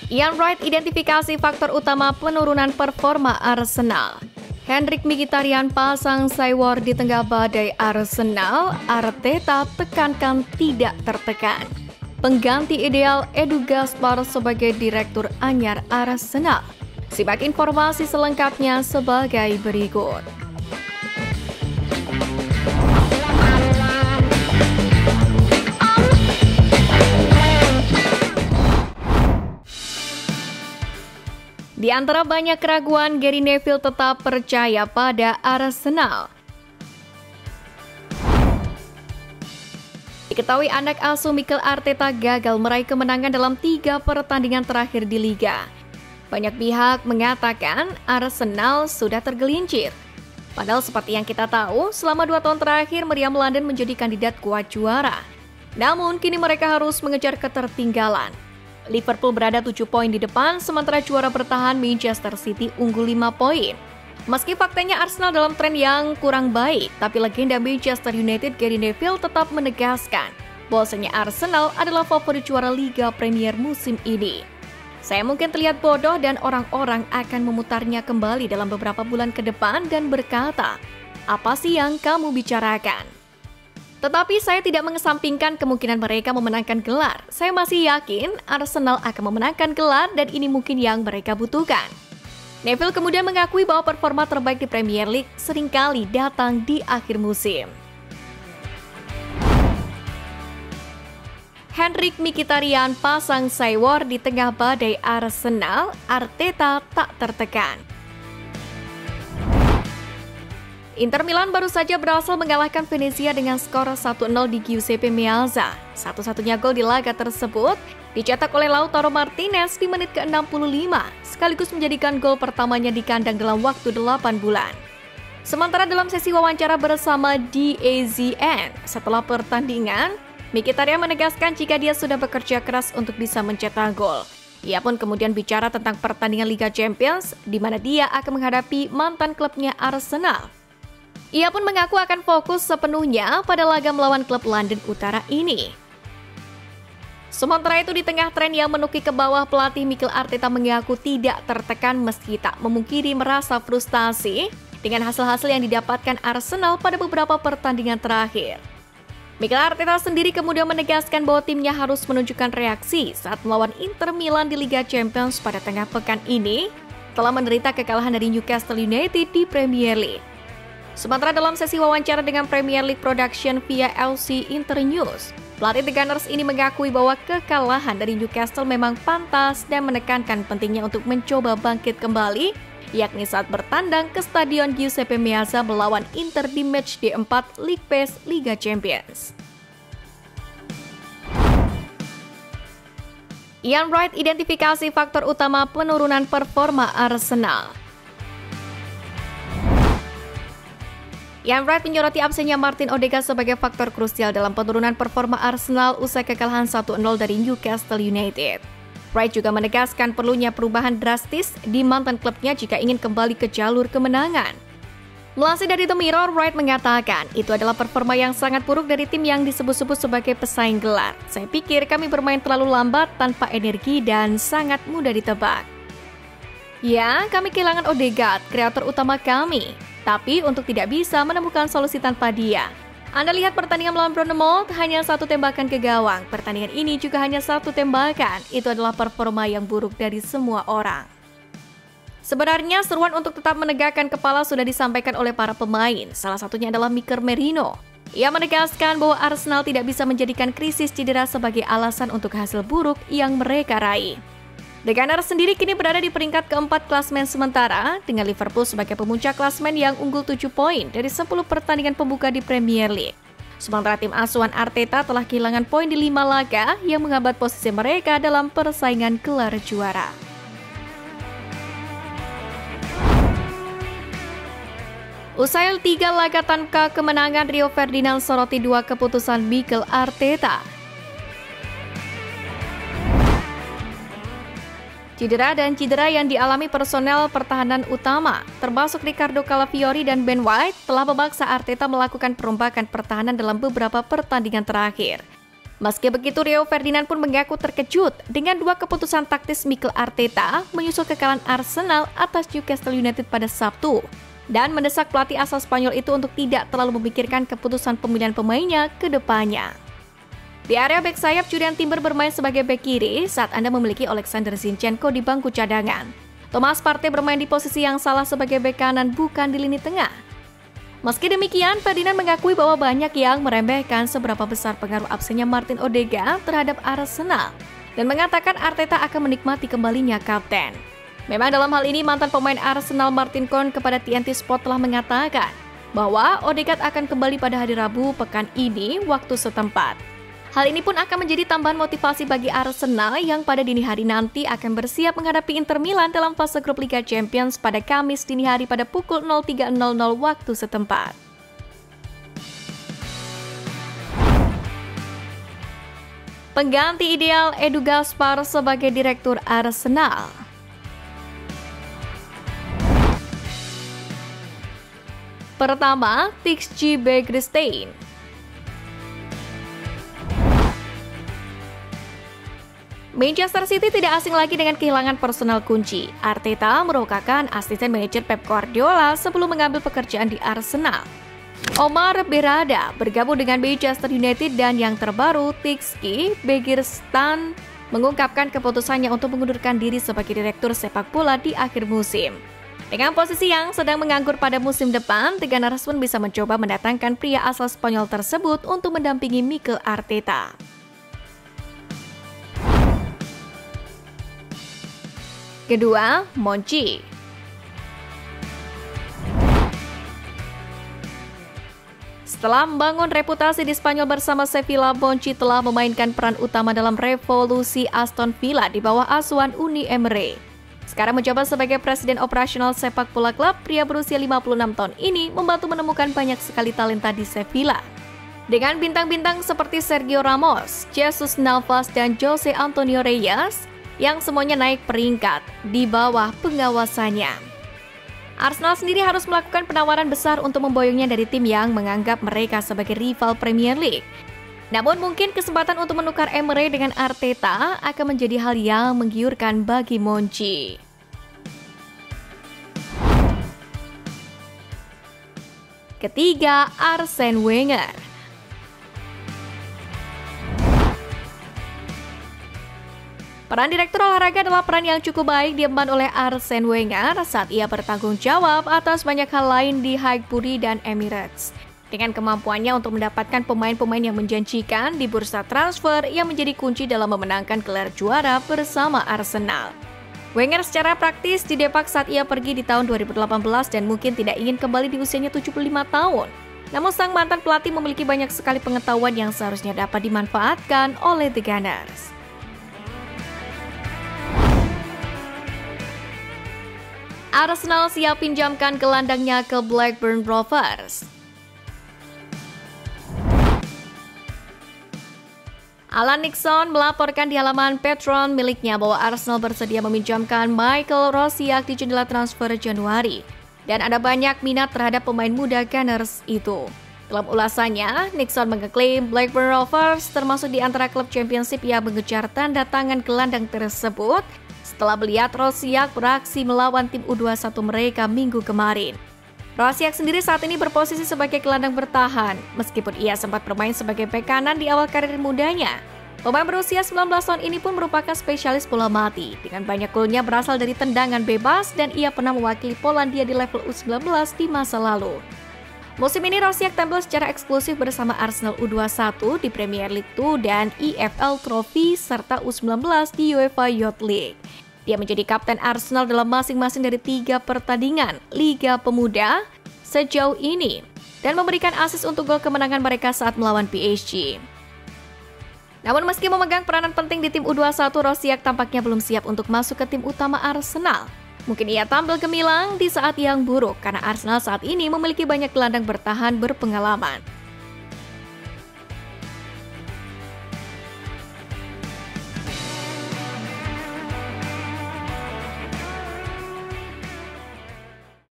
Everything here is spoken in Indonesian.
Ian Wright identifikasi faktor utama penurunan performa Arsenal. Henrik Mkhitaryan pasang Saiwar di tengah badai Arsenal, Arteta tekankan tidak tertekan. Pengganti ideal Edu Gaspar sebagai direktur anyar Arsenal. Simak informasi selengkapnya sebagai berikut. Di antara banyak keraguan, Gary Neville tetap percaya pada Arsenal. Diketahui anak asuh Mikel Arteta gagal meraih kemenangan dalam 3 pertandingan terakhir di Liga. Banyak pihak mengatakan Arsenal sudah tergelincir. Padahal seperti yang kita tahu, selama 2 tahun terakhir meriam London menjadi kandidat kuat juara. Namun kini mereka harus mengejar ketertinggalan. Liverpool berada 7 poin di depan, sementara juara bertahan Manchester City unggul 5 poin. Meski faktanya Arsenal dalam tren yang kurang baik, tapi legenda Manchester United Gary Neville tetap menegaskan bahwasanya Arsenal adalah favorit juara Liga Premier musim ini. Saya mungkin terlihat bodoh dan orang-orang akan memutarnya kembali dalam beberapa bulan ke depan dan berkata, apa sih yang kamu bicarakan? Tetapi saya tidak mengesampingkan kemungkinan mereka memenangkan gelar. Saya masih yakin Arsenal akan memenangkan gelar dan ini mungkin yang mereka butuhkan. Neville kemudian mengakui bahwa performa terbaik di Premier League seringkali datang di akhir musim. Henrik Mkhitaryan pasang Saiwar di tengah badai Arsenal, Arteta tak tertekan. Inter Milan baru saja berhasil mengalahkan Venezia dengan skor 1-0 di Giuseppe Meazza. Satu-satunya gol di laga tersebut dicetak oleh Lautaro Martinez di menit ke-65, sekaligus menjadikan gol pertamanya di kandang dalam waktu 8 bulan. Sementara dalam sesi wawancara bersama DAZN setelah pertandingan, Mkhitaryan menegaskan jika dia sudah bekerja keras untuk bisa mencetak gol. Ia pun kemudian bicara tentang pertandingan Liga Champions, di mana dia akan menghadapi mantan klubnya Arsenal. Ia pun mengaku akan fokus sepenuhnya pada laga melawan klub London Utara ini. Sementara itu di tengah tren yang menukik ke bawah, pelatih Mikel Arteta mengaku tidak tertekan meski tak memungkiri merasa frustasi dengan hasil-hasil yang didapatkan Arsenal pada beberapa pertandingan terakhir. Mikel Arteta sendiri kemudian menegaskan bahwa timnya harus menunjukkan reaksi saat melawan Inter Milan di Liga Champions pada tengah pekan ini telah menderita kekalahan dari Newcastle United di Premier League. Sementara dalam sesi wawancara dengan Premier League Production via LC Internews, pelatih The Gunners ini mengakui bahwa kekalahan dari Newcastle memang pantas dan menekankan pentingnya untuk mencoba bangkit kembali, yakni saat bertandang ke Stadion Giuseppe Meazza melawan Inter di matchday 4 League Pass Liga Champions. Ian Wright identifikasi faktor utama penurunan performa Arsenal. Ian Wright menyoroti absennya Martin Odegaard sebagai faktor krusial dalam penurunan performa Arsenal usai kekalahan 1-0 dari Newcastle United. Wright juga menegaskan perlunya perubahan drastis di mantan klubnya jika ingin kembali ke jalur kemenangan. Melansir dari The Mirror, Wright mengatakan itu adalah performa yang sangat buruk dari tim yang disebut-sebut sebagai pesaing gelar. Saya pikir kami bermain terlalu lambat, tanpa energi dan sangat mudah ditebak. Ya, kami kehilangan Odegaard, kreator utama kami. Tapi untuk tidak bisa menemukan solusi tanpa dia. Anda lihat pertandingan melawan Bournemouth, hanya 1 tembakan ke gawang. Pertandingan ini juga hanya 1 tembakan. Itu adalah performa yang buruk dari semua orang. Sebenarnya seruan untuk tetap menegakkan kepala sudah disampaikan oleh para pemain. Salah satunya adalah Mikel Merino. Ia menegaskan bahwa Arsenal tidak bisa menjadikan krisis cedera sebagai alasan untuk hasil buruk yang mereka raih. The Gunners sendiri kini berada di peringkat keempat klasmen sementara dengan Liverpool sebagai pemuncak klasmen yang unggul 7 poin dari 10 pertandingan pembuka di Premier League. Sementara tim asuhan Arteta telah kehilangan poin di 5 laga yang menghambat posisi mereka dalam persaingan gelar juara. Usai 3 laga tanpa kemenangan, Rio Ferdinand soroti 2 keputusan Mikel Arteta. Cedera yang dialami personel pertahanan utama, termasuk Ricardo Calafiori dan Ben White, telah memaksa Arteta melakukan perombakan pertahanan dalam beberapa pertandingan terakhir. Meski begitu, Rio Ferdinand pun mengaku terkejut dengan dua keputusan taktis Mikel Arteta menyusul kekalahan Arsenal atas Newcastle United pada Sabtu dan mendesak pelatih asal Spanyol itu untuk tidak terlalu memikirkan keputusan pemilihan pemainnya ke depannya. Di area bek sayap, Julian Timber bermain sebagai bek kiri saat Anda memiliki Alexander Zinchenko di bangku cadangan. Thomas Partey bermain di posisi yang salah sebagai bek kanan, bukan di lini tengah. Meski demikian, Ferdinand mengakui bahwa banyak yang meremehkan seberapa besar pengaruh absennya Martin Odegaard terhadap Arsenal dan mengatakan Arteta akan menikmati kembalinya kapten. Memang dalam hal ini mantan pemain Arsenal Martin Keown kepada TNT Sport telah mengatakan bahwa Odegaard akan kembali pada hari Rabu pekan ini waktu setempat. Hal ini pun akan menjadi tambahan motivasi bagi Arsenal yang pada dini hari nanti akan bersiap menghadapi Inter Milan dalam fase grup Liga Champions pada Kamis dini hari pada pukul 03.00 waktu setempat. Pengganti ideal Edu Gaspar sebagai direktur Arsenal. Pertama, Tixi Begiristain. Manchester City tidak asing lagi dengan kehilangan personal kunci. Arteta merupakan asisten manajer Pep Guardiola sebelum mengambil pekerjaan di Arsenal. Omar Berrada bergabung dengan Manchester United dan yang terbaru Tixi Begiristain mengungkapkan keputusannya untuk mengundurkan diri sebagai direktur sepak bola di akhir musim. Dengan posisi yang sedang menganggur pada musim depan, The Gunners pun bisa mencoba mendatangkan pria asal Spanyol tersebut untuk mendampingi Mikel Arteta. Kedua, Monchi. Setelah membangun reputasi di Spanyol bersama Sevilla, Monchi telah memainkan peran utama dalam revolusi Aston Villa di bawah asuhan Unai Emery. Sekarang menjabat sebagai presiden operasional sepak bola klub, pria berusia 56 tahun ini membantu menemukan banyak sekali talenta di Sevilla. Dengan bintang-bintang seperti Sergio Ramos, Jesus Navas, dan Jose Antonio Reyes, yang semuanya naik peringkat di bawah pengawasannya. Arsenal sendiri harus melakukan penawaran besar untuk memboyongnya dari tim yang menganggap mereka sebagai rival Premier League. Namun mungkin kesempatan untuk menukar Emery dengan Arteta akan menjadi hal yang menggiurkan bagi Monchi. Ketiga, Arsene Wenger. Peran direktur olahraga adalah peran yang cukup baik diemban oleh Arsene Wenger saat ia bertanggung jawab atas banyak hal lain di Highbury dan Emirates. Dengan kemampuannya untuk mendapatkan pemain-pemain yang menjanjikan di bursa transfer yang menjadi kunci dalam memenangkan gelar juara bersama Arsenal. Wenger secara praktis didepak saat ia pergi di tahun 2018 dan mungkin tidak ingin kembali di usianya 75 tahun. Namun sang mantan pelatih memiliki banyak sekali pengetahuan yang seharusnya dapat dimanfaatkan oleh The Gunners. Arsenal siap pinjamkan gelandangnya ke Blackburn Rovers. Alan Nixon melaporkan di halaman Patreon miliknya bahwa Arsenal bersedia meminjamkan Michael Rosiak di jendela transfer Januari. Dan ada banyak minat terhadap pemain muda Gunners itu. Dalam ulasannya, Nixon mengklaim Blackburn Rovers termasuk di antara klub Championship yang mengejar tanda tangan gelandang tersebut setelah melihat Rosiak beraksi melawan tim U21 mereka minggu kemarin. Rosiak sendiri saat ini berposisi sebagai gelandang bertahan, meskipun ia sempat bermain sebagai bek kanan di awal karir mudanya. Pemain berusia 19 tahun ini pun merupakan spesialis bola mati, dengan banyak golnya berasal dari tendangan bebas dan ia pernah mewakili Polandia di level U19 di masa lalu. Musim ini Rosiak tampil secara eksklusif bersama Arsenal U21 di Premier League 2 dan EFL Trophy serta U19 di UEFA Youth League. Dia menjadi kapten Arsenal dalam masing-masing dari 3 pertandingan Liga Pemuda sejauh ini dan memberikan assist untuk gol kemenangan mereka saat melawan PSG. Namun meski memegang peranan penting di tim U21, Rosiak tampaknya belum siap untuk masuk ke tim utama Arsenal. Mungkin ia tampil gemilang di saat yang buruk karena Arsenal saat ini memiliki banyak gelandang bertahan berpengalaman.